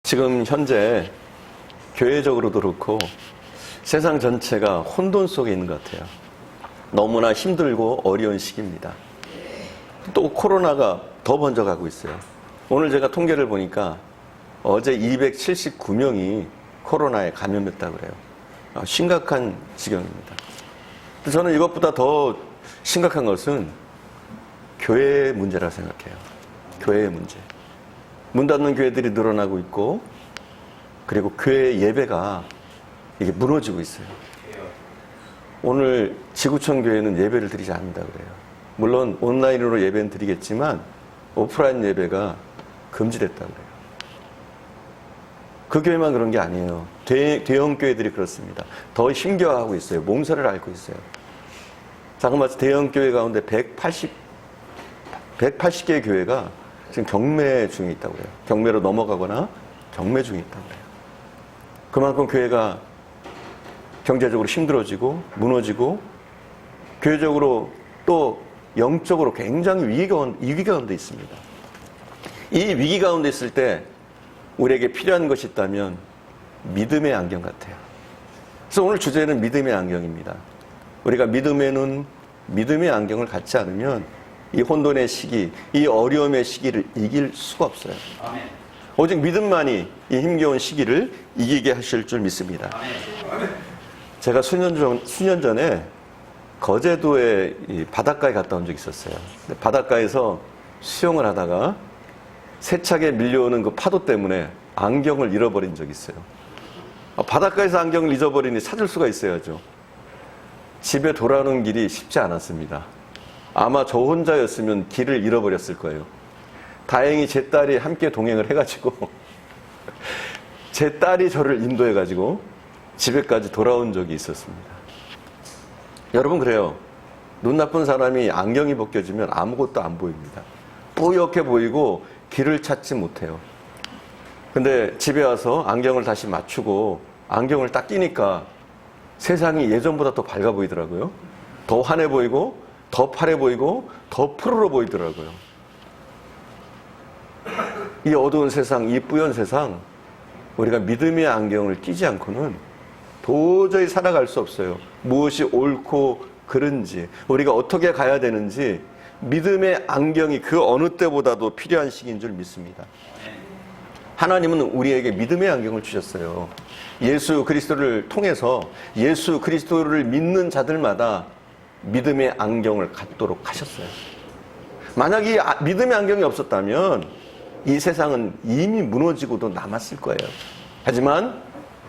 지금 현재 교회적으로도 그렇고 세상 전체가 혼돈 속에 있는 것 같아요. 너무나 힘들고 어려운 시기입니다. 또 코로나가 더 번져가고 있어요. 오늘 제가 통계를 보니까 어제 279명이 코로나에 감염됐다고 그래요. 심각한 지경입니다. 저는 이것보다 더 심각한 것은 교회의 문제라고 생각해요. 교회의 문제. 문 닫는 교회들이 늘어나고 있고, 그리고 교회 예배가 이게 무너지고 있어요. 오늘 지구촌 교회는 예배를 드리지 않는다 그래요. 물론 온라인으로 예배는 드리겠지만 오프라인 예배가 금지됐다 그래요. 그 교회만 그런 게 아니에요. 대형 교회들이 그렇습니다. 더 힘겨워하고 있어요. 몸살을 앓고 있어요. 잠깐만, 대형 교회 가운데 180개의 교회가 지금 경매 중에 있다고 해요. 경매로 넘어가거나 경매 중에 있다고 해요. 그만큼 교회가 경제적으로 힘들어지고 무너지고 교회적으로 또 영적으로 굉장히 위기 가운데 있습니다. 이 위기 가운데 있을 때 우리에게 필요한 것이 있다면 믿음의 안경 같아요. 그래서 오늘 주제는 믿음의 안경입니다. 우리가 믿음의 눈, 믿음의 안경을 갖지 않으면 이 혼돈의 시기, 이 어려움의 시기를 이길 수가 없어요. 아멘. 오직 믿음만이 이 힘겨운 시기를 이기게 하실 줄 믿습니다. 아멘. 제가 수년 전에 거제도에 이 바닷가에 갔다 온 적이 있었어요. 바닷가에서 수영을 하다가 세차게 밀려오는 그 파도 때문에 안경을 잃어버린 적이 있어요. 바닷가에서 안경을 잊어버리니 찾을 수가 있어야죠. 집에 돌아오는 길이 쉽지 않았습니다. 아마 저 혼자였으면 길을 잃어버렸을 거예요. 다행히 제 딸이 함께 동행을 해가지고 제 딸이 저를 인도해가지고 집에까지 돌아온 적이 있었습니다. 여러분, 그래요. 눈 나쁜 사람이 안경이 벗겨지면 아무것도 안 보입니다. 뿌옇게 보이고 길을 찾지 못해요. 근데 집에 와서 안경을 다시 맞추고 안경을 딱 끼니까 세상이 예전보다 더 밝아 보이더라고요. 더 환해 보이고 더 파래 보이고 더 푸르러 보이더라고요. 이 어두운 세상, 이 뿌연 세상, 우리가 믿음의 안경을 끼지 않고는 도저히 살아갈 수 없어요. 무엇이 옳고 그른지, 우리가 어떻게 가야 되는지 믿음의 안경이 그 어느 때보다도 필요한 시기인 줄 믿습니다. 하나님은 우리에게 믿음의 안경을 주셨어요. 예수 그리스도를 통해서 예수 그리스도를 믿는 자들마다 믿음의 안경을 갖도록 하셨어요. 만약 이 믿음의 안경이 없었다면 이 세상은 이미 무너지고도 남았을 거예요. 하지만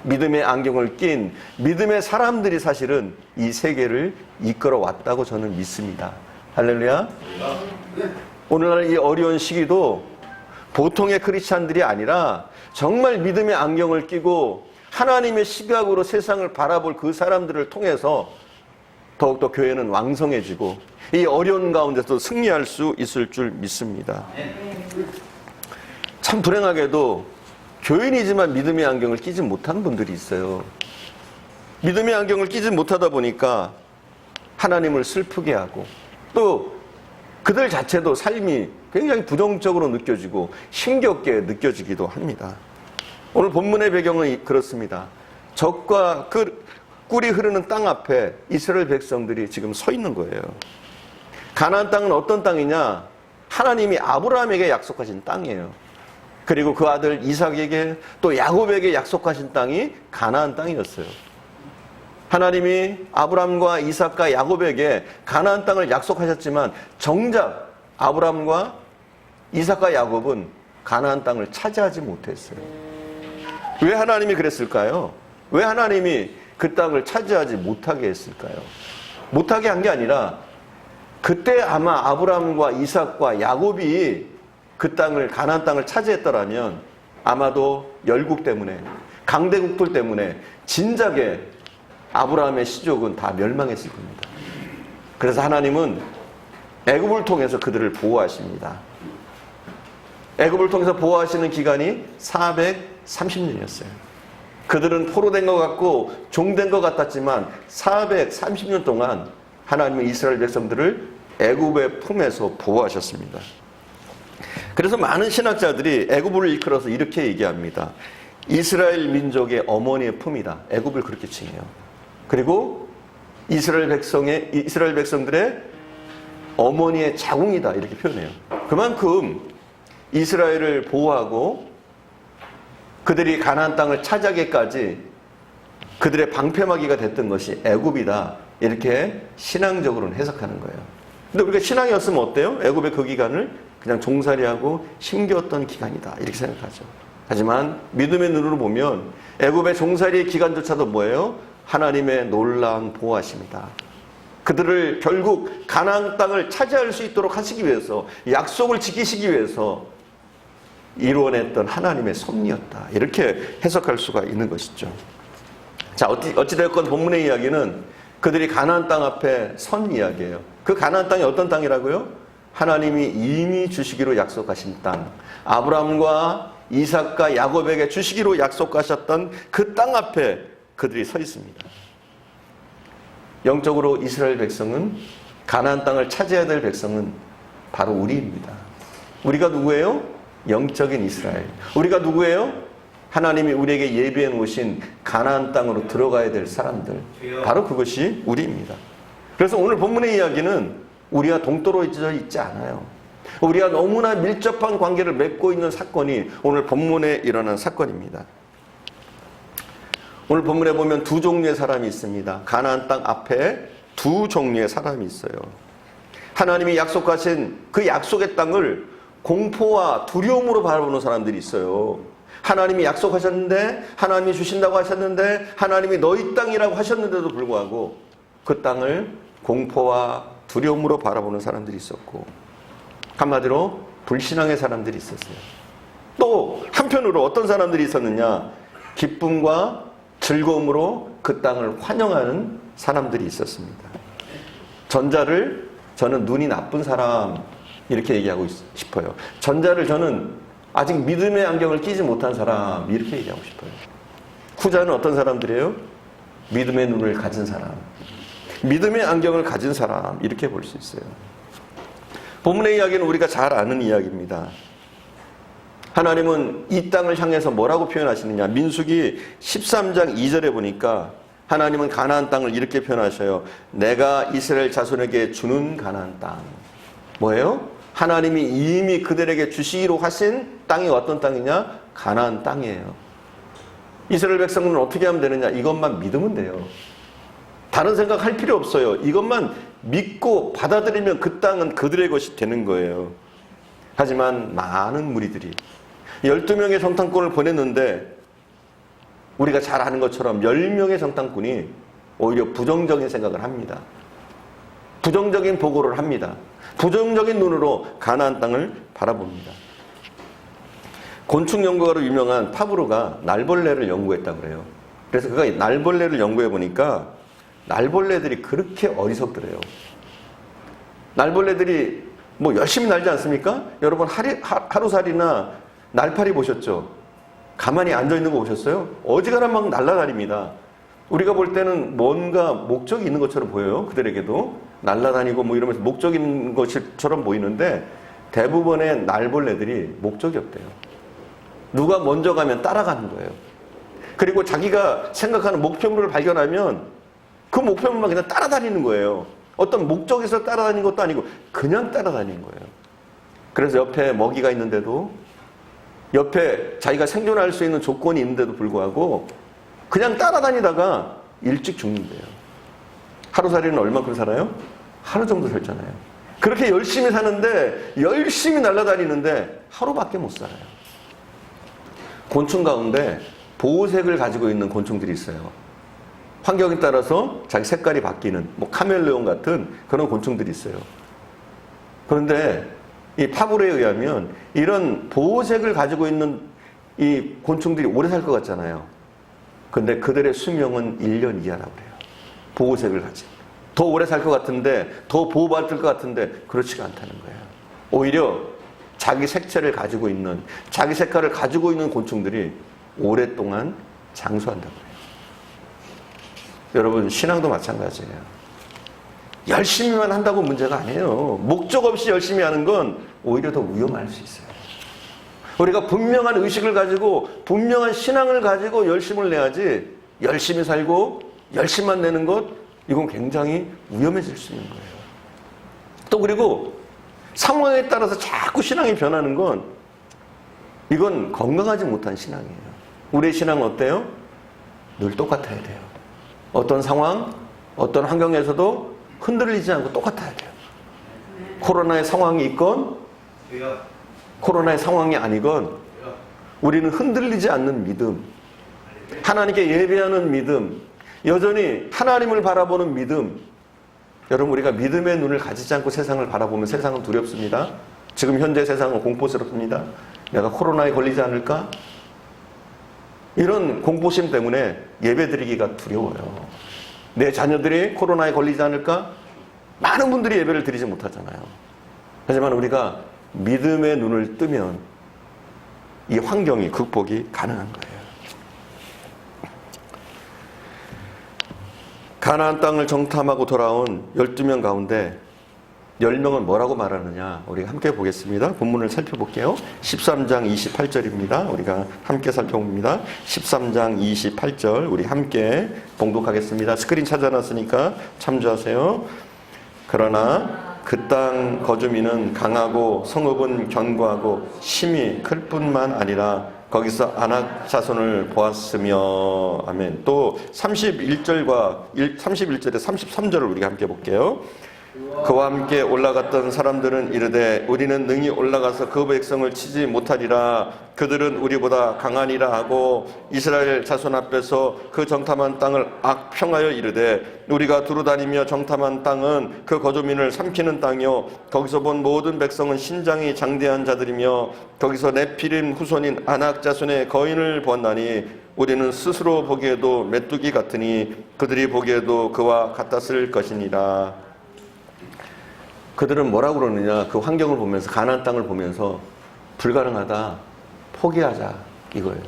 믿음의 안경을 낀 믿음의 사람들이 사실은 이 세계를 이끌어 왔다고 저는 믿습니다. 할렐루야. 오늘날 이 어려운 시기도 보통의 크리스찬들이 아니라 정말 믿음의 안경을 끼고 하나님의 시각으로 세상을 바라볼 그 사람들을 통해서 더욱더 교회는 왕성해지고 이 어려운 가운데서 승리할 수 있을 줄 믿습니다. 참 불행하게도 교인이지만 믿음의 안경을 끼지 못한 분들이 있어요. 믿음의 안경을 끼지 못하다 보니까 하나님을 슬프게 하고 또 그들 자체도 삶이 굉장히 부정적으로 느껴지고 힘겹게 느껴지기도 합니다. 오늘 본문의 배경은 그렇습니다. 적과 꿀이 흐르는 땅 앞에 이스라엘 백성들이 지금 서 있는 거예요. 가나안 땅은 어떤 땅이냐? 하나님이 아브라함에게 약속하신 땅이에요. 그리고 그 아들 이삭에게 또 야곱에게 약속하신 땅이 가나안 땅이었어요. 하나님이 아브라함과 이삭과 야곱에게 가나안 땅을 약속하셨지만 정작 아브라함과 이삭과 야곱은 가나안 땅을 차지하지 못했어요. 왜 하나님이 그랬을까요? 왜 하나님이 그 땅을 차지하지 못하게 했을까요? 못하게 한 게 아니라 그때 아마 아브라함과 이삭과 야곱이 그 땅을, 가나안 땅을 차지했더라면 아마도 열국 때문에, 강대국들 때문에 진작에 아브라함의 시족은 다 멸망했을 겁니다. 그래서 하나님은 애굽을 통해서 그들을 보호하십니다. 애굽을 통해서 보호하시는 기간이 430년이었어요. 그들은 포로된 것 같고 종된 것 같았지만 430년 동안 하나님은 이스라엘 백성들을 애굽의 품에서 보호하셨습니다. 그래서 많은 신학자들이 애굽을 일컬어서 이렇게 얘기합니다. 이스라엘 민족의 어머니의 품이다. 애굽을 그렇게 칭해요. 그리고 이스라엘 백성들의 어머니의 자궁이다. 이렇게 표현해요. 그만큼 이스라엘을 보호하고 그들이 가나안 땅을 차지하기까지 그들의 방패막이가 됐던 것이 애굽이다. 이렇게 신앙적으로는 해석하는 거예요. 근데 우리가 신앙이 없으면 어때요? 애굽의 그 기간을 그냥 종살이하고 힘겨웠던 기간이다. 이렇게 생각하죠. 하지만 믿음의 눈으로 보면 애굽의 종살이의 기간조차도 뭐예요? 하나님의 놀라운 보호하심이다. 그들을 결국 가나안 땅을 차지할 수 있도록 하시기 위해서, 약속을 지키시기 위해서 이루어냈던 하나님의 섭리였다. 이렇게 해석할 수가 있는 것이죠. 자, 어찌되었건 본문의 이야기는 그들이 가나안 땅 앞에 선 이야기예요. 그 가나안 땅이 어떤 땅이라고요? 하나님이 이미 주시기로 약속하신 땅, 아브라함과 이삭과 야곱에게 주시기로 약속하셨던 그 땅 앞에 그들이 서 있습니다. 영적으로 이스라엘 백성은, 가나안 땅을 차지해야 될 백성은 바로 우리입니다. 우리가 누구예요? 영적인 이스라엘. 우리가 누구예요? 하나님이 우리에게 예비해 놓으신 가나안 땅으로 들어가야 될 사람들. 바로 그것이 우리입니다. 그래서 오늘 본문의 이야기는 우리가 동떨어져 있지 않아요. 우리가 너무나 밀접한 관계를 맺고 있는 사건이 오늘 본문에 일어난 사건입니다. 오늘 본문에 보면 두 종류의 사람이 있습니다. 가나안 땅 앞에 두 종류의 사람이 있어요. 하나님이 약속하신 그 약속의 땅을 공포와 두려움으로 바라보는 사람들이 있어요. 하나님이 약속하셨는데, 하나님이 주신다고 하셨는데, 하나님이 너희 땅이라고 하셨는데도 불구하고 그 땅을 공포와 두려움으로 바라보는 사람들이 있었고, 한마디로 불신앙의 사람들이 있었어요. 또 한편으로 어떤 사람들이 있었느냐? 기쁨과 즐거움으로 그 땅을 환영하는 사람들이 있었습니다. 전자를 저는 눈이 나쁜 사람 이렇게 얘기하고 싶어요. 전자를 저는 아직 믿음의 안경을 끼지 못한 사람 이렇게 얘기하고 싶어요. 후자는 어떤 사람들이에요? 믿음의 눈을 가진 사람, 믿음의 안경을 가진 사람 이렇게 볼 수 있어요. 본문의 이야기는 우리가 잘 아는 이야기입니다. 하나님은 이 땅을 향해서 뭐라고 표현하시느냐? 민수기 13장 2절에 보니까 하나님은 가나안 땅을 이렇게 표현하셔요. 내가 이스라엘 자손에게 주는 가나안 땅. 뭐예요? 하나님이 이미 그들에게 주시기로 하신 땅이 어떤 땅이냐? 가나안 땅이에요. 이스라엘 백성은 어떻게 하면 되느냐? 이것만 믿으면 돼요. 다른 생각할 필요 없어요. 이것만 믿고 받아들이면 그 땅은 그들의 것이 되는 거예요. 하지만 많은 무리들이 12명의 정탐꾼을 보냈는데 우리가 잘 아는 것처럼 10명의 정탐꾼이 오히려 부정적인 생각을 합니다. 부정적인 보고를 합니다. 부정적인 눈으로 가나안 땅을 바라봅니다. 곤충 연구가로 유명한 파브로가 날벌레를 연구했다고 그래요. 그래서 그가 날벌레를 연구해 보니까 날벌레들이 그렇게 어리석더래요. 날벌레들이 뭐 열심히 날지 않습니까? 여러분 하루살이나 날파리 보셨죠? 가만히 앉아있는 거 보셨어요? 어지간하 막 날아다닙니다. 우리가 볼 때는 뭔가 목적이 있는 것처럼 보여요. 그들에게도 날아다니고 뭐 이러면서 목적이 있는 것처럼 보이는데 대부분의 날벌레들이 목적이 없대요. 누가 먼저 가면 따라가는 거예요. 그리고 자기가 생각하는 목표물을 발견하면 그 목표물만 그냥 따라다니는 거예요. 어떤 목적에서 따라다니는 것도 아니고 그냥 따라다니는 거예요. 그래서 옆에 먹이가 있는데도, 옆에 자기가 생존할 수 있는 조건이 있는데도 불구하고 그냥 따라다니다가 일찍 죽는데요. 하루살이는 얼마큼 살아요? 하루 정도 살잖아요. 그렇게 열심히 사는데, 열심히 날아다니는데 하루밖에 못 살아요. 곤충 가운데 보호색을 가지고 있는 곤충들이 있어요. 환경에 따라서 자기 색깔이 바뀌는 뭐 카멜레온 같은 그런 곤충들이 있어요. 그런데 이 파브로에 의하면 이런 보호색을 가지고 있는 이 곤충들이 오래 살 것 같잖아요. 그런데 그들의 수명은 1년 이하라고 그래요. 보호색을 가진. 더 오래 살 것 같은데, 더 보호받을 것 같은데 그렇지가 않다는 거예요. 오히려 자기 색채를 가지고 있는, 자기 색깔을 가지고 있는 곤충들이 오랫동안 장수한다고 해요. 여러분, 신앙도 마찬가지예요. 열심히만 한다고 문제가 아니에요. 목적 없이 열심히 하는 건 오히려 더 위험할 수 있어요. 우리가 분명한 의식을 가지고 분명한 신앙을 가지고 열심을 내야지, 열심히 살고 열심만 내는 것, 이건 굉장히 위험해질 수 있는 거예요. 또 그리고 상황에 따라서 자꾸 신앙이 변하는 건, 이건 건강하지 못한 신앙이에요. 우리의 신앙은 어때요? 늘 똑같아야 돼요. 어떤 상황, 어떤 환경에서도 흔들리지 않고 똑같아야 돼요. 코로나의 상황이 있건 코로나의 상황이 아니건 우리는 흔들리지 않는 믿음, 하나님께 예배하는 믿음, 여전히 하나님을 바라보는 믿음. 여러분, 우리가 믿음의 눈을 가지지 않고 세상을 바라보면 세상은 두렵습니다. 지금 현재 세상은 공포스럽습니다. 내가 코로나에 걸리지 않을까? 이런 공포심 때문에 예배드리기가 두려워요. 내 자녀들이 코로나에 걸리지 않을까? 많은 분들이 예배를 드리지 못하잖아요. 하지만 우리가 믿음의 눈을 뜨면 이 환경이 극복이 가능한 거예요. 가나안 땅을 정탐하고 돌아온 12명 가운데 10명은 뭐라고 말하느냐, 우리가 함께 보겠습니다. 본문을 살펴볼게요. 13장 28절입니다. 우리가 함께 살펴봅니다. 13장 28절 우리 함께 봉독하겠습니다. 스크린 찾아놨으니까 참조하세요. 그러나 그 땅 거주민은 강하고 성읍은 견고하고 힘이 클 뿐만 아니라 거기서 아낙 자손을 보았으며. 아멘. 또 31절에 33절을 우리가 함께 볼게요. 그와 함께 올라갔던 사람들은 이르되 우리는 능히 올라가서 그 백성을 치지 못하리라. 그들은 우리보다 강하니라 하고 이스라엘 자손 앞에서 그 정탐한 땅을 악평하여 이르되 우리가 두루다니며 정탐한 땅은 그 거주민을 삼키는 땅이요 거기서 본 모든 백성은 신장이 장대한 자들이며 거기서 네피림 후손인 아낙 자손의 거인을 보았나니 우리는 스스로 보기에도 메뚜기 같으니 그들이 보기에도 그와 같았을 것이니라. 그들은 뭐라고 그러느냐, 그 환경을 보면서, 가나안 땅을 보면서 불가능하다, 포기하자, 이거예요.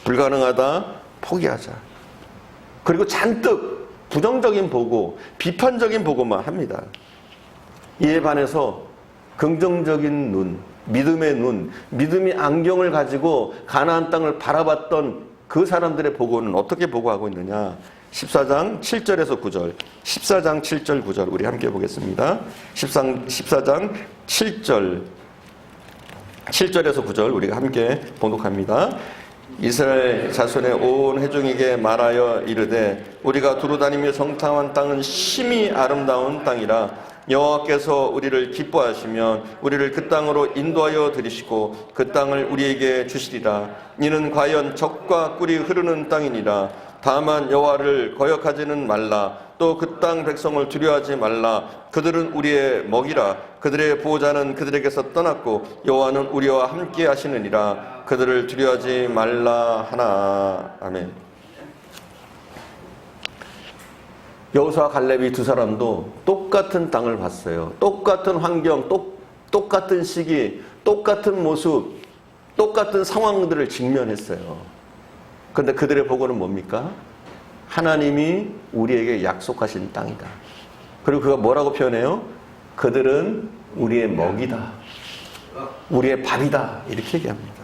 불가능하다, 포기하자. 그리고 잔뜩 부정적인 보고, 비판적인 보고만 합니다. 이에 반해서 긍정적인 눈, 믿음의 눈, 믿음의 안경을 가지고 가나안 땅을 바라봤던 그 사람들의 보고는 어떻게 보고하고 있느냐. 14장 7절에서 9절, 14장 7절 9절 우리 함께 보겠습니다. 14장 7절에서 9절 우리가 함께 봉독합니다. 이스라엘 자손의 온 회중에게 말하여 이르되 우리가 두루다니며 정탐한 땅은 심히 아름다운 땅이라. 여호와께서 우리를 기뻐하시면 우리를 그 땅으로 인도하여 들이시고 그 땅을 우리에게 주시리라. 이는 과연 젖과 꿀이 흐르는 땅이니라. 다만 여호와를 거역하지는 말라. 또 그 땅 백성을 두려워하지 말라. 그들은 우리의 먹이라. 그들의 보호자는 그들에게서 떠났고 여호와는 우리와 함께 하시느니라. 그들을 두려워하지 말라 하나. 아멘. 여호수아 갈렙이 두 사람도 똑같은 땅을 봤어요. 똑같은 환경, 똑같은 시기, 똑같은 모습, 똑같은 상황들을 직면했어요. 그런데 그들의 보고는 뭡니까? 하나님이 우리에게 약속하신 땅이다. 그리고 그가 뭐라고 표현해요? 그들은 우리의 먹이다, 우리의 밥이다, 이렇게 얘기합니다.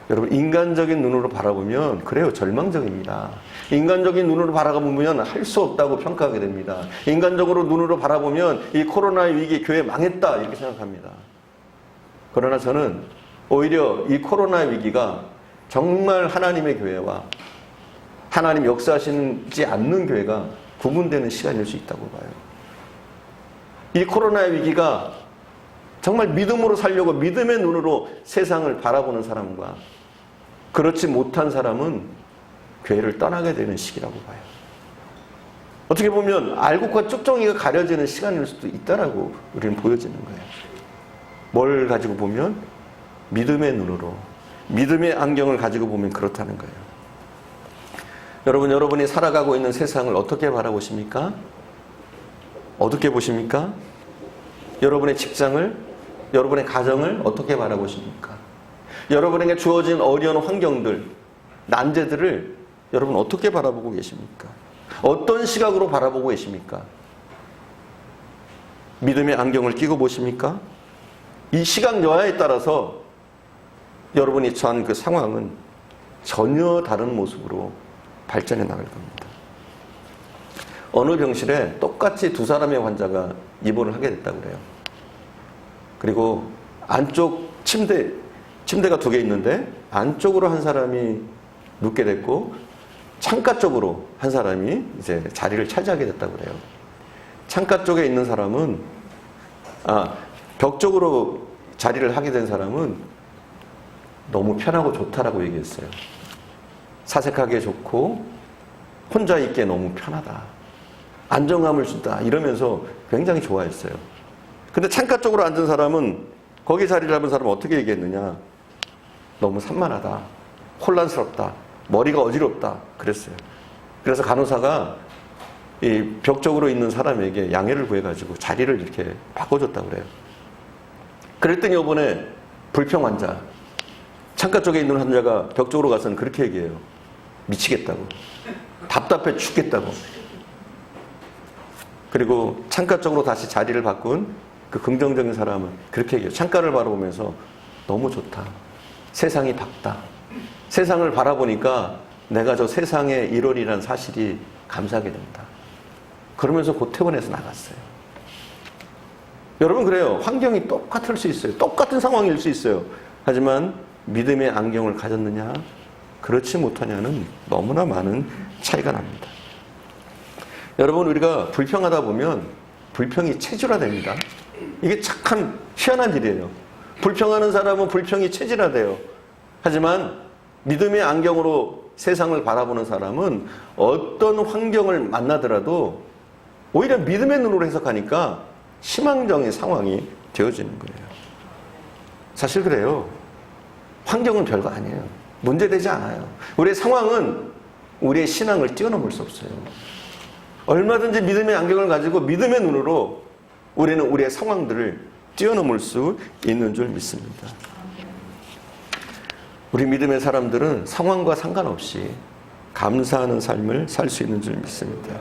여러분, 인간적인 눈으로 바라보면 그래요, 절망적입니다. 인간적인 눈으로 바라보면 할 수 없다고 평가하게 됩니다. 인간적으로 눈으로 바라보면 이 코로나의 위기, 교회 망했다, 이렇게 생각합니다. 그러나 저는 오히려 이 코로나의 위기가 정말 하나님의 교회와 하나님 역사하시지 않는 교회가 구분되는 시간일 수 있다고 봐요. 이 코로나의 위기가 정말 믿음으로 살려고 믿음의 눈으로 세상을 바라보는 사람과 그렇지 못한 사람은 교회를 떠나게 되는 시기라고 봐요. 어떻게 보면 알곡과 쭉정이가 가려지는 시간일 수도 있다라고 우리는 보여지는 거예요. 뭘 가지고 보면? 믿음의 눈으로, 믿음의 안경을 가지고 보면 그렇다는 거예요. 여러분, 여러분이 살아가고 있는 세상을 어떻게 바라보십니까? 어떻게 보십니까? 여러분의 직장을, 여러분의 가정을 어떻게 바라보십니까? 여러분에게 주어진 어려운 환경들, 난제들을 여러분 어떻게 바라보고 계십니까? 어떤 시각으로 바라보고 계십니까? 믿음의 안경을 끼고 보십니까? 이 시각 여하에 따라서 여러분이 처한 그 상황은 전혀 다른 모습으로 발전해 나갈 겁니다. 어느 병실에 똑같이 두 사람의 환자가 입원을 하게 됐다고 그래요. 그리고 안쪽 침대가 두 개 있는데 안쪽으로 한 사람이 눕게 됐고 창가 쪽으로 한 사람이 이제 자리를 차지하게 됐다고 그래요. 창가 쪽에 있는 사람은 벽 쪽으로 자리를 하게 된 사람은 너무 편하고 좋다라고 얘기했어요. 사색하기에 좋고 혼자 있기에 너무 편하다. 안정감을 준다. 이러면서 굉장히 좋아했어요. 근데 창가 쪽으로 앉은 사람은 거기 자리를 잡은 사람은 어떻게 얘기했느냐. 너무 산만하다. 혼란스럽다. 머리가 어지럽다. 그랬어요. 그래서 간호사가 이 벽 쪽으로 있는 사람에게 양해를 구해가지고 자리를 이렇게 바꿔줬다고 그래요. 그랬더니 이번에 불평 환자, 창가 쪽에 있는 환자가 벽 쪽으로 가서는 그렇게 얘기해요. 미치겠다고. 답답해 죽겠다고. 그리고 창가 쪽으로 다시 자리를 바꾼 그 긍정적인 사람은 그렇게 얘기해요. 창가를 바라보면서 너무 좋다. 세상이 밝다. 세상을 바라보니까 내가 저 세상의 일원이라는 사실이 감사하게 된다. 그러면서 곧 퇴원해서 나갔어요. 여러분 그래요. 환경이 똑같을 수 있어요. 똑같은 상황일 수 있어요. 하지만 믿음의 안경을 가졌느냐 그렇지 못하냐는 너무나 많은 차이가 납니다. 여러분 우리가 불평하다 보면 불평이 체질화됩니다. 이게 착한 희한한 일이에요. 불평하는 사람은 불평이 체질화돼요. 하지만 믿음의 안경으로 세상을 바라보는 사람은 어떤 환경을 만나더라도 오히려 믿음의 눈으로 해석하니까 희망적인 상황이 되어지는 거예요. 사실 그래요. 환경은 별거 아니에요. 문제되지 않아요. 우리의 상황은 우리의 신앙을 뛰어넘을 수 없어요. 얼마든지 믿음의 안경을 가지고 믿음의 눈으로 우리는 우리의 상황들을 뛰어넘을 수 있는 줄 믿습니다. 우리 믿음의 사람들은 상황과 상관없이 감사하는 삶을 살 수 있는 줄 믿습니다.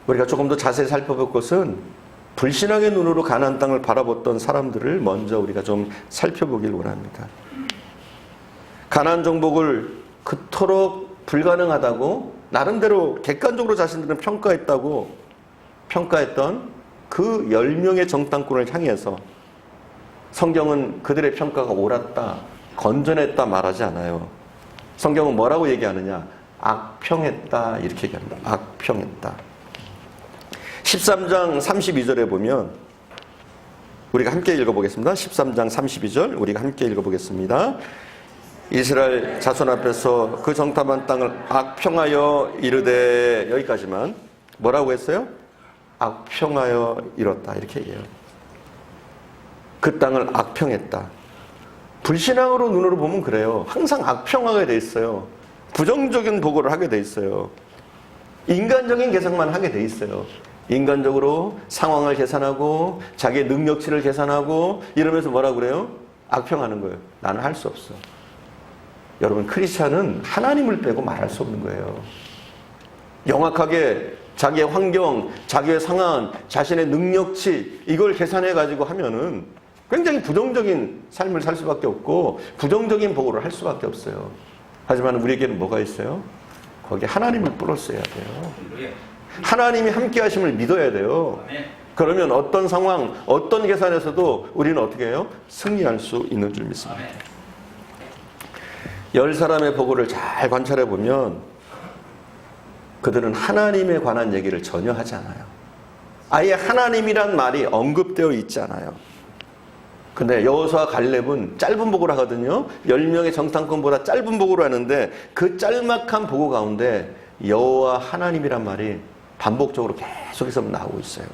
우리가 조금 더 자세히 살펴볼 것은 불신앙의 눈으로 가나안 땅을 바라봤던 사람들을 먼저 우리가 좀 살펴보길 원합니다. 가나안 정복을 그토록 불가능하다고 나름대로 객관적으로 자신들은 평가했던 그 10명의 정탐꾼을 향해서 성경은 그들의 평가가 옳았다, 건전했다 말하지 않아요. 성경은 뭐라고 얘기하느냐? 악평했다 이렇게 얘기합니다. 악평했다. 13장 32절에 보면 우리가 함께 읽어보겠습니다. 13장 32절 우리가 함께 읽어보겠습니다. 이스라엘 자손 앞에서 그 정탐한 땅을 악평하여 이르되 여기까지만 뭐라고 했어요? 악평하여 이뤘다 이렇게 얘기해요. 그 땅을 악평했다. 불신앙으로 눈으로 보면 그래요. 항상 악평하게 돼 있어요. 부정적인 보고를 하게 돼 있어요. 인간적인 계산만 하게 돼 있어요. 인간적으로 상황을 계산하고 자기의 능력치를 계산하고 이러면서 뭐라고 그래요? 악평하는 거예요. 나는 할 수 없어. 여러분 크리스찬은 하나님을 빼고 말할 수 없는 거예요. 영악하게 자기의 환경, 자기의 상황, 자신의 능력치 이걸 계산해 가지고 하면은 굉장히 부정적인 삶을 살 수밖에 없고 부정적인 보고를 할 수밖에 없어요. 하지만 우리에게는 뭐가 있어요? 거기에 하나님을 플러스해야 돼요. 하나님이 함께 하심을 믿어야 돼요. 그러면 어떤 상황, 어떤 계산에서도 우리는 어떻게 해요? 승리할 수 있는 줄 믿습니다. 10사람의 보고를 잘 관찰해 보면 그들은 하나님에 관한 얘기를 전혀 하지 않아요. 아예 하나님이란 말이 언급되어 있지 않아요. 근데 여호수아와 갈렙은 짧은 보고를 하거든요. 10명의 정탐꾼보다 짧은 보고를 하는데 그 짤막한 보고 가운데 여호와 하나님이란 말이 반복적으로 계속해서 나오고 있어요.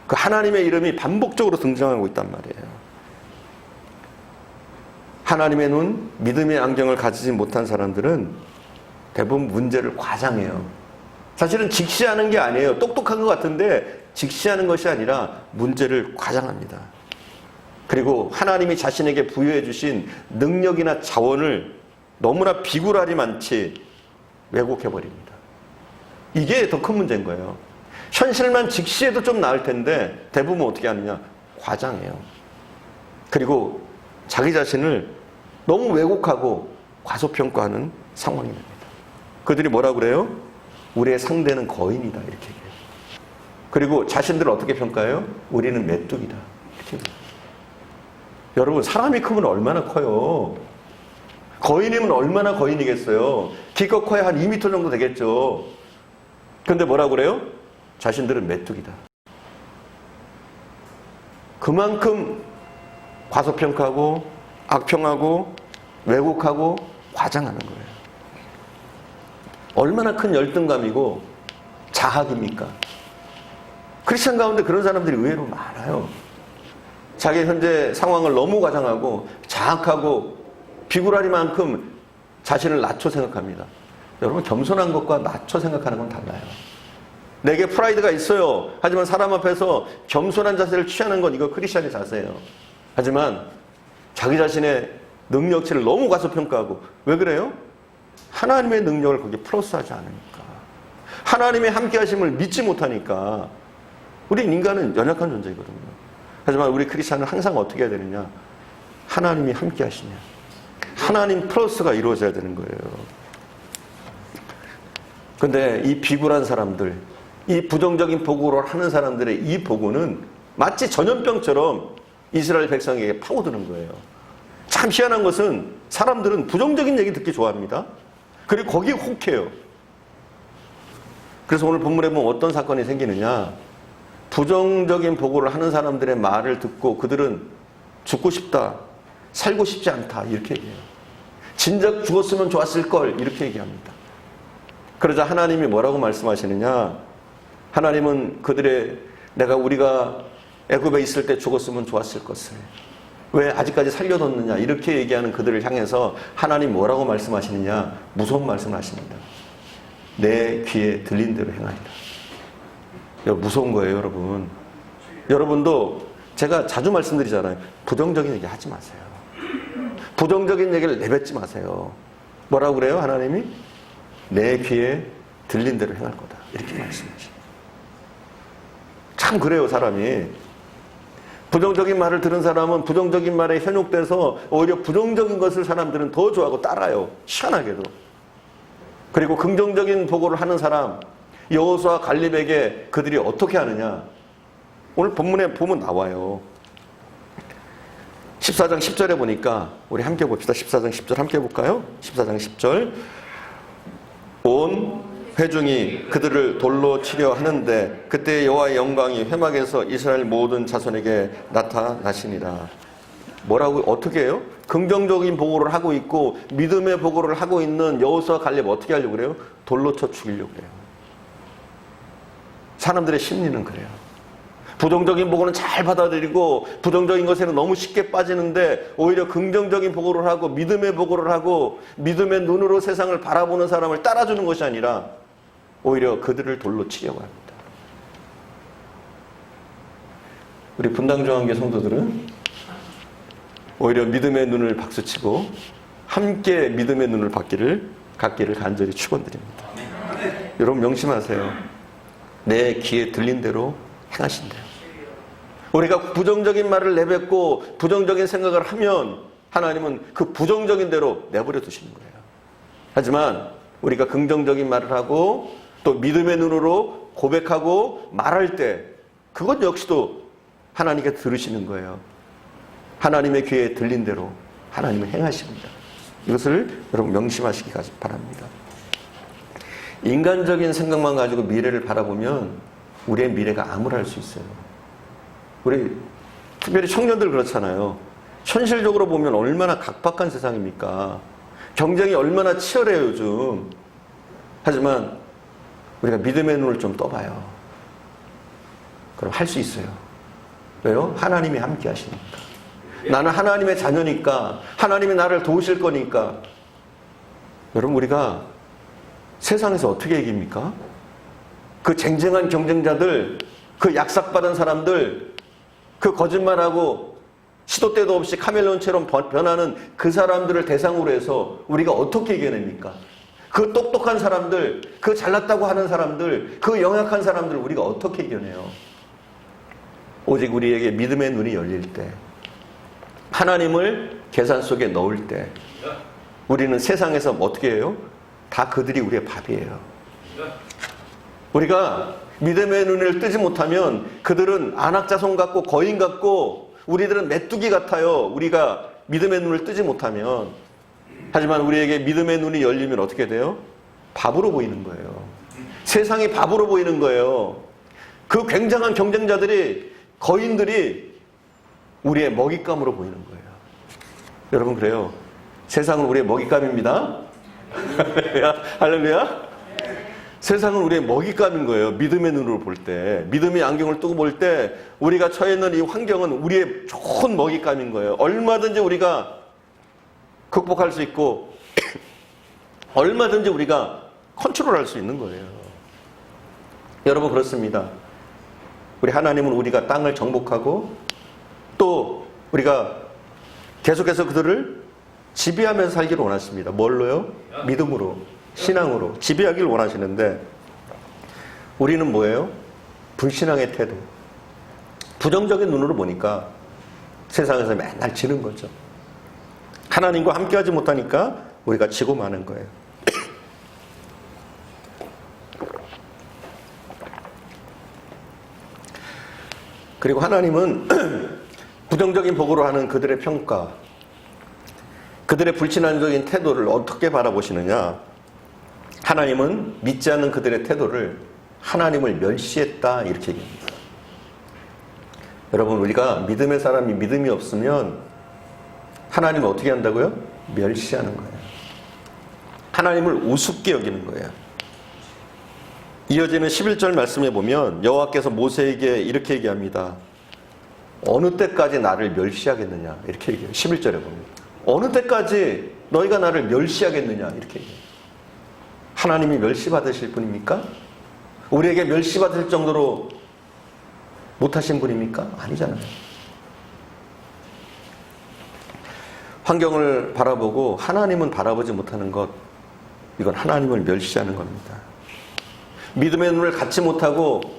그 하나님의 이름이 반복적으로 등장하고 있단 말이에요. 하나님의 눈, 믿음의 안경을 가지지 못한 사람들은 대부분 문제를 과장해요. 사실은 직시하는 게 아니에요. 똑똑한 것 같은데 직시하는 것이 아니라 문제를 과장합니다. 그리고 하나님이 자신에게 부여해 주신 능력이나 자원을 너무나 비굴하리 많지 왜곡해버립니다. 이게 더 큰 문제인 거예요. 현실만 직시해도 좀 나을 텐데 대부분 어떻게 하느냐? 과장해요. 그리고 자기 자신을 너무 왜곡하고 과소평가하는 상황이 됩니다. 그들이 뭐라고 그래요? 우리의 상대는 거인이다 이렇게 얘기해요. 그리고 자신들을 어떻게 평가해요? 우리는 메뚜기다 이렇게 얘기해요. 여러분, 사람이 크면 얼마나 커요? 거인이면 얼마나 거인이겠어요? 기껏 커야 한 2m 정도 되겠죠. 근데 뭐라고 그래요? 자신들은 메뚜기다. 그만큼 과소평가하고 악평하고 왜곡하고 과장하는 거예요. 얼마나 큰 열등감이고 자학입니까? 크리스천 가운데 그런 사람들이 의외로 많아요. 자기 현재 상황을 너무 과장하고 자학하고 비굴하리만큼 자신을 낮춰 생각합니다. 여러분, 겸손한 것과 낮춰 생각하는 건 달라요. 내게 프라이드가 있어요. 하지만 사람 앞에서 겸손한 자세를 취하는 건 이거 크리스천의 자세예요. 하지만 자기 자신의 능력치를 너무 과소평가하고, 왜 그래요? 하나님의 능력을 거기에 플러스하지 않으니까. 하나님의 함께하심을 믿지 못하니까. 우리 인간은 연약한 존재거든요. 하지만 우리 크리스천은 항상 어떻게 해야 되느냐? 하나님이 함께하시냐. 하나님 플러스가 이루어져야 되는 거예요. 근데 이 비굴한 사람들, 이 부정적인 보고를 하는 사람들의 이 보고는 마치 전염병처럼 이스라엘 백성에게 파고드는 거예요. 참 희한한 것은 사람들은 부정적인 얘기 듣기 좋아합니다. 그리고 거기에 혹해요. 그래서 오늘 본문에 보면 어떤 사건이 생기느냐. 부정적인 보고를 하는 사람들의 말을 듣고 그들은 죽고 싶다, 살고 싶지 않다 이렇게 얘기해요. 진작 죽었으면 좋았을 걸 이렇게 얘기합니다. 그러자 하나님이 뭐라고 말씀하시느냐. 하나님은 우리가 애굽에 있을 때 죽었으면 좋았을 것을 왜 아직까지 살려뒀느냐 이렇게 얘기하는 그들을 향해서 하나님 뭐라고 말씀하시느냐. 무서운 말씀을 하십니다. 내 귀에 들린 대로 행하리라. 무서운 거예요, 여러분. 여러분도 제가 자주 말씀드리잖아요. 부정적인 얘기 하지 마세요. 부정적인 얘기를 내뱉지 마세요. 뭐라고 그래요, 하나님이? 내 귀에 들린 대로 행할 거다. 이렇게 말씀하시죠. 참 그래요, 사람이. 부정적인 말을 들은 사람은 부정적인 말에 현혹돼서 오히려 부정적인 것을 사람들은 더 좋아하고 따라요. 희한하게도. 그리고 긍정적인 보고를 하는 사람, 여호수아 갈렙에게 그들이 어떻게 하느냐. 오늘 본문에 보면 나와요. 14장 10절에 보니까 우리 함께 봅시다. 14장 10절 함께 볼까요? 14장 10절. 온 회중이 그들을 돌로 치려 하는데 그때 여호와의 영광이 회막에서 이스라엘 모든 자손에게 나타나시니라. 뭐라고 어떻게 해요? 긍정적인 보고를 하고 있고 믿음의 보고를 하고 있는 여호수아 갈렙 어떻게 하려고 그래요? 돌로 쳐 죽이려고 그래요. 사람들의 심리는 그래요. 부정적인 보고는 잘 받아들이고 부정적인 것에는 너무 쉽게 빠지는데 오히려 긍정적인 보고를 하고 믿음의 보고를 하고 믿음의 눈으로 세상을 바라보는 사람을 따라주는 것이 아니라 오히려 그들을 돌로 치려고 합니다. 우리 분당중앙교 성도들은 오히려 믿음의 눈을 박수치고 함께 믿음의 눈을 갖기를 간절히 축원드립니다. 여러분 명심하세요. 내 귀에 들린 대로 행하신대요. 우리가 부정적인 말을 내뱉고 부정적인 생각을 하면 하나님은 그 부정적인 대로 내버려 두시는 거예요. 하지만 우리가 긍정적인 말을 하고 또 믿음의 눈으로 고백하고 말할 때 그것 역시도 하나님께 들으시는 거예요. 하나님의 귀에 들린 대로 하나님은 행하십니다. 이것을 여러분 명심하시기 바랍니다. 인간적인 생각만 가지고 미래를 바라보면 우리의 미래가 암울할 수 있어요. 우리 특별히 청년들 그렇잖아요. 현실적으로 보면 얼마나 각박한 세상입니까? 경쟁이 얼마나 치열해요 요즘. 하지만 우리가 믿음의 눈을 좀 떠봐요. 그럼 할 수 있어요. 왜요? 하나님이 함께 하시니까. 나는 하나님의 자녀니까 하나님이 나를 도우실 거니까. 여러분 우리가 세상에서 어떻게 이깁니까? 그 쟁쟁한 경쟁자들, 그 약삭받은 사람들, 그 거짓말하고 시도 때도 없이 카멜론처럼 변하는 그 사람들을 대상으로 해서 우리가 어떻게 이겨냅니까? 그 똑똑한 사람들, 그 잘났다고 하는 사람들, 그 영약한 사람들을 우리가 어떻게 이겨내요? 오직 우리에게 믿음의 눈이 열릴 때, 하나님을 계산 속에 넣을 때 우리는 세상에서 어떻게 해요? 다 그들이 우리의 밥이에요. 우리가 믿음의 눈을 뜨지 못하면 그들은 안악자손 같고 거인 같고 우리들은 메뚜기 같아요. 우리가 믿음의 눈을 뜨지 못하면. 하지만 우리에게 믿음의 눈이 열리면 어떻게 돼요? 밥으로 보이는 거예요. 세상이 밥으로 보이는 거예요. 그 굉장한 경쟁자들이, 거인들이 우리의 먹잇감으로 보이는 거예요. 여러분, 그래요. 세상은 우리의 먹잇감입니다. 할렐루야. 세상은 우리의 먹잇감인 거예요. 믿음의 눈으로 볼 때, 믿음의 안경을 뜨고 볼 때 우리가 처해 있는 이 환경은 우리의 좋은 먹잇감인 거예요. 얼마든지 우리가 극복할 수 있고 얼마든지 우리가 컨트롤할 수 있는 거예요. 여러분, 그렇습니다. 우리 하나님은 우리가 땅을 정복하고 또 우리가 계속해서 그들을 지배하면서 살기를 원하십니다. 뭘로요? 믿음으로, 신앙으로 지배하기를 원하시는데 우리는 뭐예요? 불신앙의 태도, 부정적인 눈으로 보니까 세상에서 맨날 지는 거죠. 하나님과 함께하지 못하니까 우리가 지고 마는 거예요. 그리고 하나님은 부정적인 복으로 하는 그들의 평가, 그들의 불신앙적인 태도를 어떻게 바라보시느냐? 하나님은 믿지 않는 그들의 태도를 하나님을 멸시했다, 이렇게 얘기합니다. 여러분, 우리가 믿음의 사람이 믿음이 없으면 하나님을 어떻게 한다고요? 멸시하는 거예요. 하나님을 우습게 여기는 거예요. 이어지는 11절 말씀에 보면 여호와께서 모세에게 이렇게 얘기합니다. 어느 때까지 나를 멸시하겠느냐, 이렇게 얘기해요. 11절에 보면 어느 때까지 너희가 나를 멸시하겠느냐, 이렇게 얘기해요. 하나님이 멸시받으실 분입니까? 우리에게 멸시받을 정도로 못하신 분입니까? 아니잖아요. 환경을 바라보고 하나님은 바라보지 못하는 것, 이건 하나님을 멸시하는 겁니다. 믿음의 눈을 갖지 못하고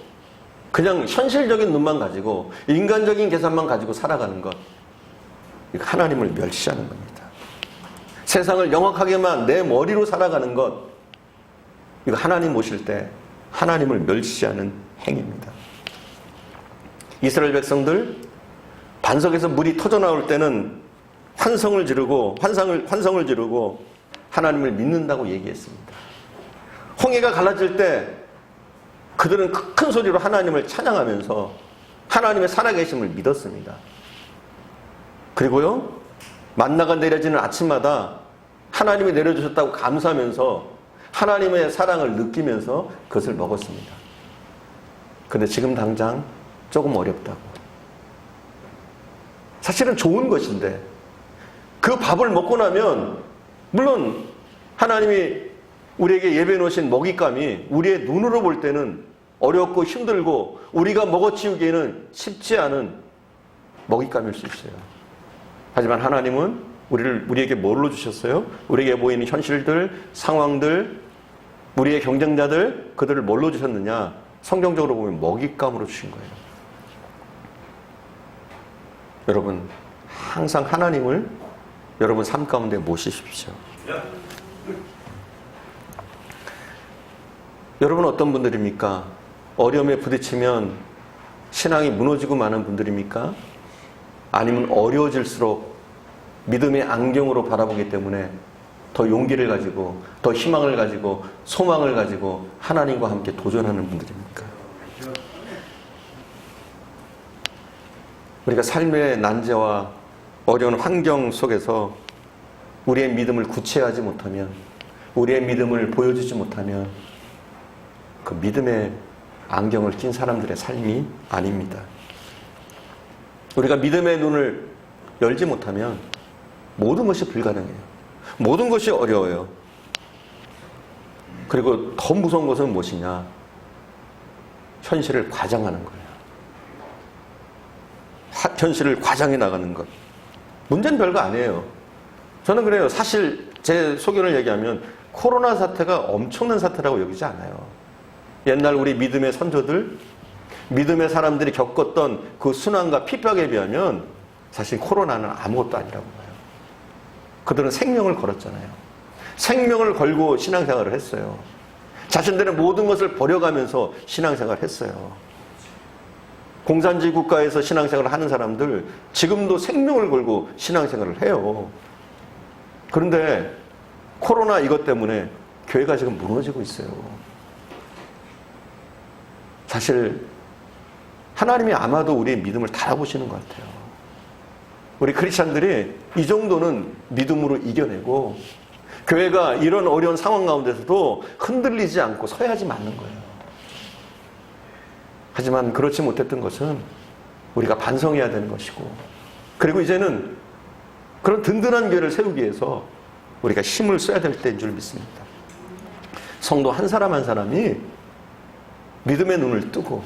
그냥 현실적인 눈만 가지고 인간적인 계산만 가지고 살아가는 것, 이거 하나님을 멸시하는 겁니다. 세상을 영악하게만 내 머리로 살아가는 것, 이거 하나님 모실 때 하나님을 멸시하는 행위입니다. 이스라엘 백성들 반석에서 물이 터져 나올 때는 환성을 지르고 하나님을 믿는다고 얘기했습니다. 홍해가 갈라질 때 그들은 큰 소리로 하나님을 찬양하면서 하나님의 살아계심을 믿었습니다. 그리고요, 만나가 내려지는 아침마다 하나님이 내려주셨다고 감사하면서 하나님의 사랑을 느끼면서 그것을 먹었습니다. 근데 지금 당장 조금 어렵다고. 사실은 좋은 것인데 그 밥을 먹고 나면 물론 하나님이 우리에게 예배해 놓으신 먹잇감이 우리의 눈으로 볼 때는 어렵고 힘들고 우리가 먹어치우기에는 쉽지 않은 먹잇감일 수 있어요. 하지만 하나님은 우리에게 뭘로 주셨어요? 우리에게 보이는 현실들, 상황들, 우리의 경쟁자들, 그들을 뭘로 주셨느냐? 성경적으로 보면 먹잇감으로 주신 거예요. 여러분, 항상 하나님을 여러분 삶 가운데 모시십시오. 여러분 어떤 분들입니까? 어려움에 부딪히면 신앙이 무너지고 마는 분들입니까? 아니면 어려워질수록 믿음의 안경으로 바라보기 때문에 더 용기를 가지고, 더 희망을 가지고, 소망을 가지고 하나님과 함께 도전하는 분들입니까? 우리가 삶의 난제와 어려운 환경 속에서 우리의 믿음을 구체화하지 못하면, 우리의 믿음을 보여주지 못하면 그 믿음의 안경을 낀 사람들의 삶이 아닙니다. 우리가 믿음의 눈을 열지 못하면 모든 것이 불가능해요. 모든 것이 어려워요. 그리고 더 무서운 것은 무엇이냐? 현실을 과장하는 거예요. 현실을 과장해 나가는 것. 문제는 별거 아니에요. 저는 그래요. 사실 제 소견을 얘기하면 코로나 사태가 엄청난 사태라고 여기지 않아요. 옛날 우리 믿음의 선조들, 믿음의 사람들이 겪었던 그 순환과 핍박에 비하면 사실 코로나는 아무것도 아니라고 봐요. 그들은 생명을 걸었잖아요. 생명을 걸고 신앙생활을 했어요. 자신들의 모든 것을 버려가면서 신앙생활을 했어요. 공산주의 국가에서 신앙생활을 하는 사람들 지금도 생명을 걸고 신앙생활을 해요. 그런데 코로나 이것 때문에 교회가 지금 무너지고 있어요. 사실 하나님이 아마도 우리의 믿음을 달아보시는 것 같아요. 우리 크리스찬들이 이 정도는 믿음으로 이겨내고 교회가 이런 어려운 상황 가운데서도 흔들리지 않고 서야지 맞는 거예요. 하지만 그렇지 못했던 것은 우리가 반성해야 되는 것이고, 그리고 이제는 그런 든든한 교회를 세우기 위해서 우리가 힘을 써야 될 때인 줄 믿습니다. 성도 한 사람 한 사람이 믿음의 눈을 뜨고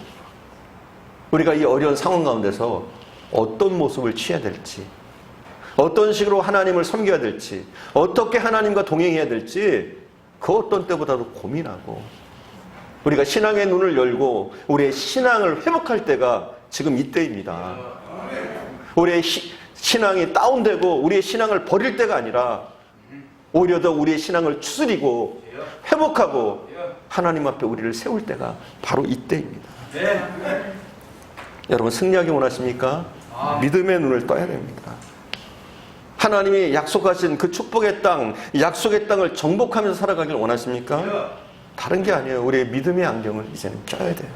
우리가 이 어려운 상황 가운데서 어떤 모습을 취해야 될지, 어떤 식으로 하나님을 섬겨야 될지, 어떻게 하나님과 동행해야 될지 그 어떤 때보다도 고민하고 우리가 신앙의 눈을 열고 우리의 신앙을 회복할 때가 지금 이때입니다. 우리의 신앙이 다운되고 우리의 신앙을 버릴 때가 아니라 오히려 더 우리의 신앙을 추스리고 회복하고 하나님 앞에 우리를 세울 때가 바로 이때입니다. 여러분, 승리하기 원하십니까? 믿음의 눈을 떠야 됩니다. 하나님이 약속하신 그 축복의 땅, 약속의 땅을 정복하면서 살아가길 원하십니까? 다른 게 아니에요. 우리의 믿음의 안경을 이제는 껴야 돼요.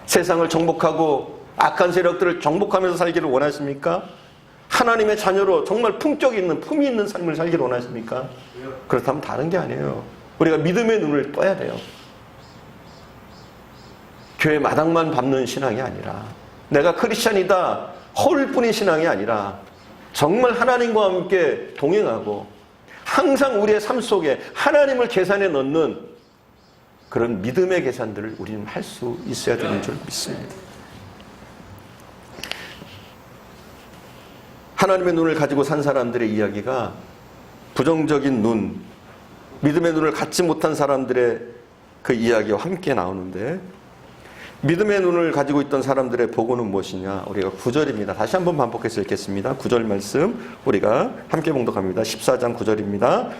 세상을 정복하고 악한 세력들을 정복하면서 살기를 원하십니까? 하나님의 자녀로 정말 품격 있는, 품위 있는 삶을 살기를 원하십니까? 그렇다면 다른 게 아니에요. 우리가 믿음의 눈을 떠야 돼요. 교회 마당만 밟는 신앙이 아니라, 내가 크리스찬이다 허울 뿐인 신앙이 아니라 정말 하나님과 함께 동행하고 항상 우리의 삶 속에 하나님을 계산에 넣는 그런 믿음의 계산들을 우리는 할 수 있어야 되는 줄 믿습니다. 하나님의 눈을 가지고 산 사람들의 이야기가 부정적인 눈, 믿음의 눈을 갖지 못한 사람들의 그 이야기와 함께 나오는데, 믿음의 눈을 가지고 있던 사람들의 보고는 무엇이냐? 우리가 9절입니다. 다시 한번 반복해서 읽겠습니다. 9절 말씀 우리가 함께 봉독합니다. 14장 9절입니다.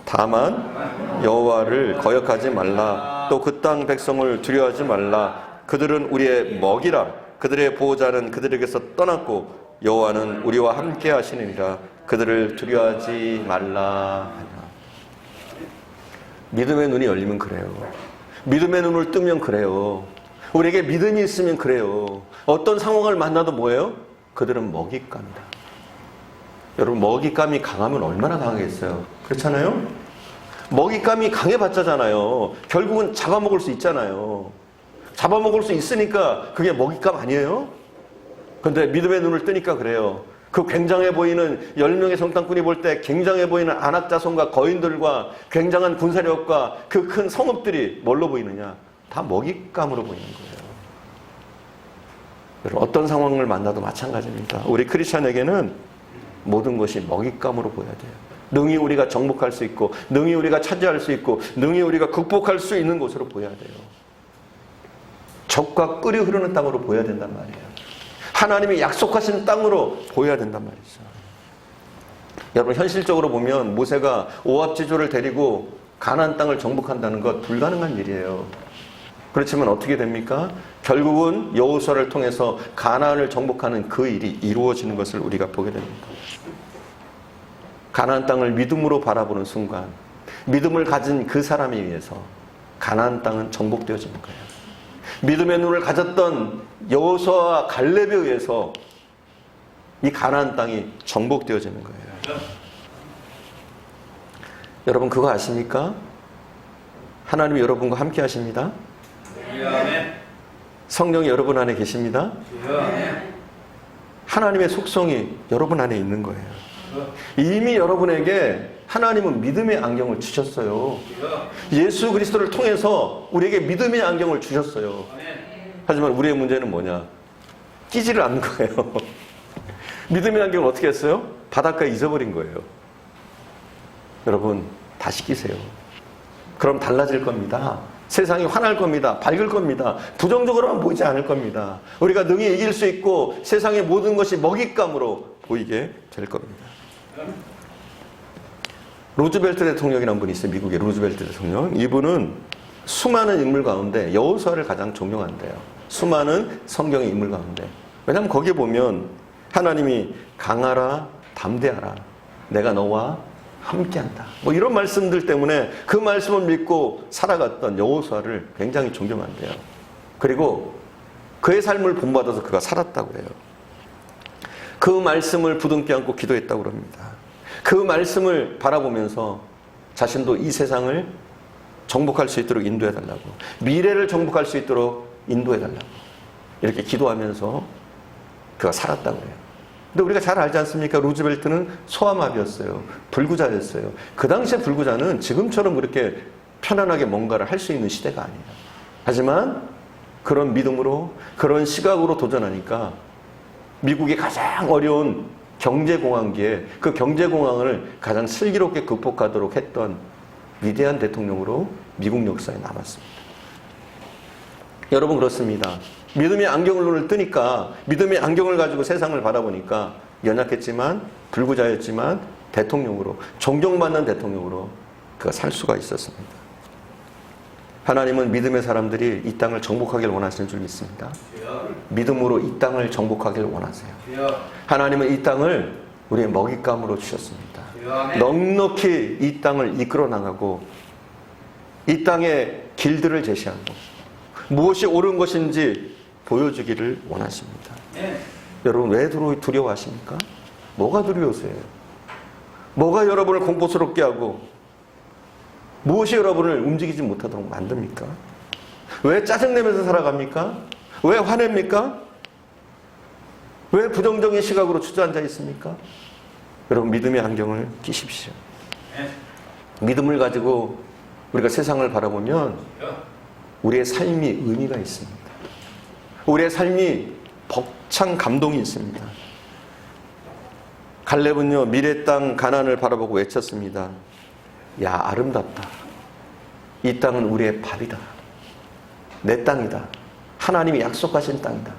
다만 여호와를 거역하지 말라. 또 그 땅 백성을 두려워하지 말라. 그들은 우리의 먹이라. 그들의 보호자는 그들에게서 떠났고 여호와는 우리와 함께 하시느니라. 그들을 두려워하지 말라. 믿음의 눈이 열리면 그래요. 믿음의 눈을 뜨면 그래요. 우리에게 믿음이 있으면 그래요. 어떤 상황을 만나도 뭐예요? 그들은 먹잇감이다. 여러분, 먹잇감이 강하면 얼마나 강하겠어요? 그렇잖아요? 먹잇감이 강해봤자잖아요. 결국은 잡아먹을 수 있잖아요. 잡아먹을 수 있으니까 그게 먹잇감 아니에요? 그런데 믿음의 눈을 뜨니까 그래요. 그 굉장해 보이는 10명의 성탄꾼이 볼 때 굉장해 보이는 안악자손과 거인들과 굉장한 군사력과 그 큰 성읍들이 뭘로 보이느냐? 다 먹잇감으로 보이는 거예요. 여러분, 어떤 상황을 만나도 마찬가지입니다. 우리 크리스찬에게는 모든 것이 먹잇감으로 보여야 돼요. 능히 우리가 정복할 수 있고, 능히 우리가 차지할 수 있고, 능히 우리가 극복할 수 있는 곳으로 보여야 돼요. 적과 끓이 흐르는 땅으로 보여야 된단 말이에요. 하나님이 약속하신 땅으로 보여야 된단 말이죠. 여러분, 현실적으로 보면 모세가 오합지조를 데리고 가나안 땅을 정복한다는 것 불가능한 일이에요. 그렇지만 어떻게 됩니까? 결국은 여호수아를 통해서 가나안을 정복하는 그 일이 이루어지는 것을 우리가 보게 됩니다. 가나안 땅을 믿음으로 바라보는 순간, 믿음을 가진 그 사람에 의해서 가나안 땅은 정복되어지는 거예요. 믿음의 눈을 가졌던 여호수아와 갈렙에 의해서 이 가나안 땅이 정복되어지는 거예요. 여러분, 그거 아십니까? 하나님이 여러분과 함께 하십니다. 성령이 여러분 안에 계십니다. 하나님의 속성이 여러분 안에 있는 거예요. 이미 여러분에게 하나님은 믿음의 안경을 주셨어요. 예수 그리스도를 통해서 우리에게 믿음의 안경을 주셨어요. 하지만 우리의 문제는 뭐냐? 끼지를 않는 거예요. 믿음의 안경을 어떻게 했어요? 바닷가에 잊어버린 거예요. 여러분, 다시 끼세요. 그럼 달라질 겁니다. 세상이 환할 겁니다. 밝을 겁니다. 부정적으로만 보이지 않을 겁니다. 우리가 능히 이길 수 있고 세상의 모든 것이 먹잇감으로 보이게 될 겁니다. 루즈벨트 대통령이라는 분이 있어요. 미국의 루즈벨트 대통령. 이분은 수많은 인물 가운데 여호수아를 가장 존경한대요. 수많은 성경의 인물 가운데. 왜냐하면 거기에 보면 하나님이 강하라, 담대하라. 내가 너와 함께한다. 뭐 이런 말씀들 때문에 그 말씀을 믿고 살아갔던 여호수아를 굉장히 존경한대요. 그리고 그의 삶을 본받아서 그가 살았다고 해요. 그 말씀을 부둥켜 안고 기도했다고 합니다. 그 말씀을 바라보면서 자신도 이 세상을 정복할 수 있도록 인도해달라고, 미래를 정복할 수 있도록 인도해달라고 이렇게 기도하면서 그가 살았다고 해요. 근데 우리가 잘 알지 않습니까? 루즈벨트는 소아마비였어요. 불구자였어요. 그 당시에 불구자는 지금처럼 그렇게 편안하게 뭔가를 할 수 있는 시대가 아니에요. 하지만 그런 믿음으로, 그런 시각으로 도전하니까 미국이 가장 어려운 경제공황기에 그 경제공황을 가장 슬기롭게 극복하도록 했던 위대한 대통령으로 미국 역사에 남았습니다. 여러분, 그렇습니다. 믿음의 안경을 눈을 뜨니까, 믿음의 안경을 가지고 세상을 바라보니까 연약했지만, 불구자였지만 대통령으로, 존경받는 대통령으로 그가 살 수가 있었습니다. 하나님은 믿음의 사람들이 이 땅을 정복하길 원하시는 줄 믿습니다. 믿음으로 이 땅을 정복하길 원하세요. 하나님은 이 땅을 우리의 먹잇감으로 주셨습니다. 넉넉히 이 땅을 이끌어 나가고 이 땅의 길들을 제시하고 무엇이 옳은 것인지 보여주기를 원하십니다. 여러분, 왜 두려워하십니까? 뭐가 두려우세요? 뭐가 여러분을 공포스럽게 하고 무엇이 여러분을 움직이지 못하도록 만듭니까? 왜 짜증내면서 살아갑니까? 왜 화냅니까? 왜 부정적인 시각으로 주저앉아 있습니까? 여러분, 믿음의 안경을 끼십시오. 믿음을 가지고 우리가 세상을 바라보면 우리의 삶이 의미가 있습니다. 우리의 삶이 벅찬 감동이 있습니다. 갈렙은요, 미래 땅 가나안을 바라보고 외쳤습니다. 야, 아름답다. 이 땅은 우리의 밥이다. 내 땅이다. 하나님이 약속하신 땅이다.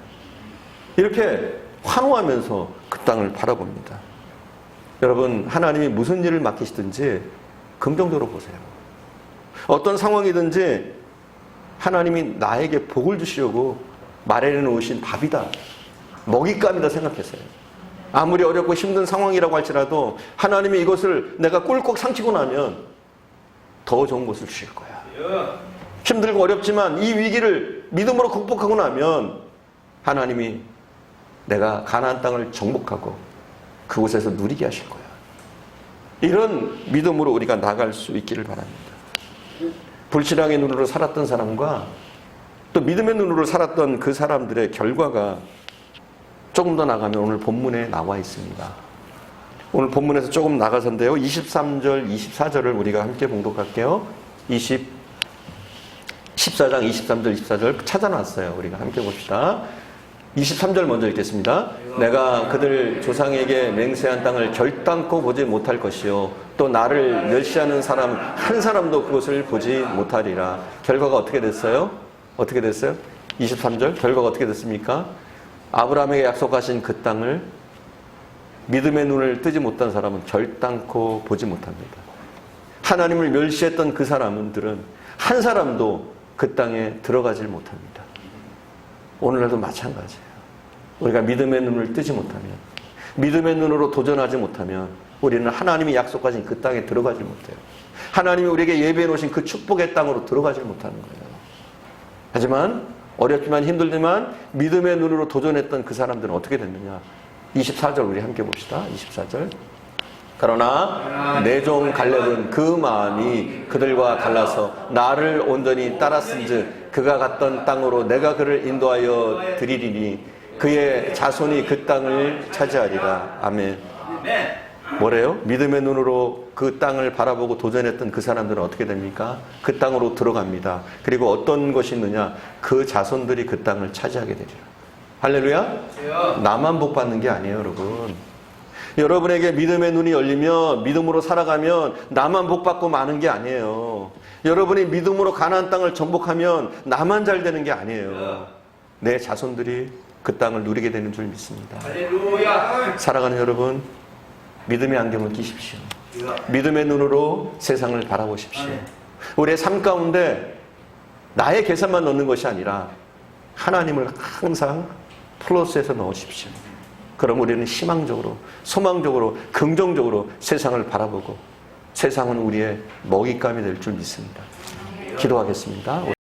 이렇게 환호하면서 그 땅을 바라봅니다. 여러분, 하나님이 무슨 일을 맡기시든지 긍정적으로 보세요. 어떤 상황이든지 하나님이 나에게 복을 주시려고 마련해 놓으신 밥이다, 먹잇감이다 생각하세요. 아무리 어렵고 힘든 상황이라고 할지라도 하나님이 이것을 내가 꿀꺽 삼키고 나면 더 좋은 것을 주실 거야. 힘들고 어렵지만 이 위기를 믿음으로 극복하고 나면 하나님이 내가 가나안 땅을 정복하고 그곳에서 누리게 하실 거야. 이런 믿음으로 우리가 나갈 수 있기를 바랍니다. 불신앙의 눈으로 살았던 사람과 또 믿음의 눈으로 살았던 그 사람들의 결과가 조금 더 나가면 오늘 본문에 나와 있습니다. 오늘 본문에서 조금 나가서인데요. 23절, 24절을 우리가 함께 봉독할게요. 14장 23절, 24절 찾아놨어요. 우리가 함께 봅시다. 23절 먼저 읽겠습니다. 내가 그들 조상에게 맹세한 땅을 결단코 보지 못할 것이요 또 나를 멸시하는 사람 한 사람도 그것을 보지 못하리라. 결과가 어떻게 됐어요? 어떻게 됐어요? 23절 결과가 어떻게 됐습니까? 아브라함에게 약속하신 그 땅을 믿음의 눈을 뜨지 못한 사람은 결단코 보지 못합니다. 하나님을 멸시했던 그 사람들은 한 사람도 그 땅에 들어가질 못합니다. 오늘날도 마찬가지예요. 우리가 믿음의 눈을 뜨지 못하면, 믿음의 눈으로 도전하지 못하면 우리는 하나님이 약속하신 그 땅에 들어가지 못해요. 하나님이 우리에게 예배해 놓으신 그 축복의 땅으로 들어가지 못하는 거예요. 하지만 어렵지만 힘들지만 믿음의 눈으로 도전했던 그 사람들은 어떻게 됐느냐. 24절 우리 함께 봅시다. 24절 그러나 내 종 갈렙은 그 마음이 그들과 달라서 나를 온전히 따랐은즉 그가 갔던 땅으로 내가 그를 인도하여 드리리니 그의 자손이 그 땅을 차지하리라. 아멘. 뭐래요? 믿음의 눈으로 그 땅을 바라보고 도전했던 그 사람들은 어떻게 됩니까? 그 땅으로 들어갑니다. 그리고 어떤 것이 있느냐? 그 자손들이 그 땅을 차지하게 되리라. 할렐루야? 나만 복 받는 게 아니에요, 여러분. 여러분에게 믿음의 눈이 열리면, 믿음으로 살아가면 나만 복 받고 마는 게 아니에요. 여러분이 믿음으로 가나안 땅을 정복하면 나만 잘 되는 게 아니에요. 내 자손들이 그 땅을 누리게 되는 줄 믿습니다. 할렐루야. 사랑하는 여러분, 믿음의 안경을 끼십시오. 믿음의 눈으로 세상을 바라보십시오. 우리의 삶 가운데 나의 계산만 넣는 것이 아니라 하나님을 항상 플러스해서 넣으십시오. 그럼 우리는 희망적으로, 소망적으로, 긍정적으로 세상을 바라보고 세상은 우리의 먹잇감이 될 줄 믿습니다. 기도하겠습니다.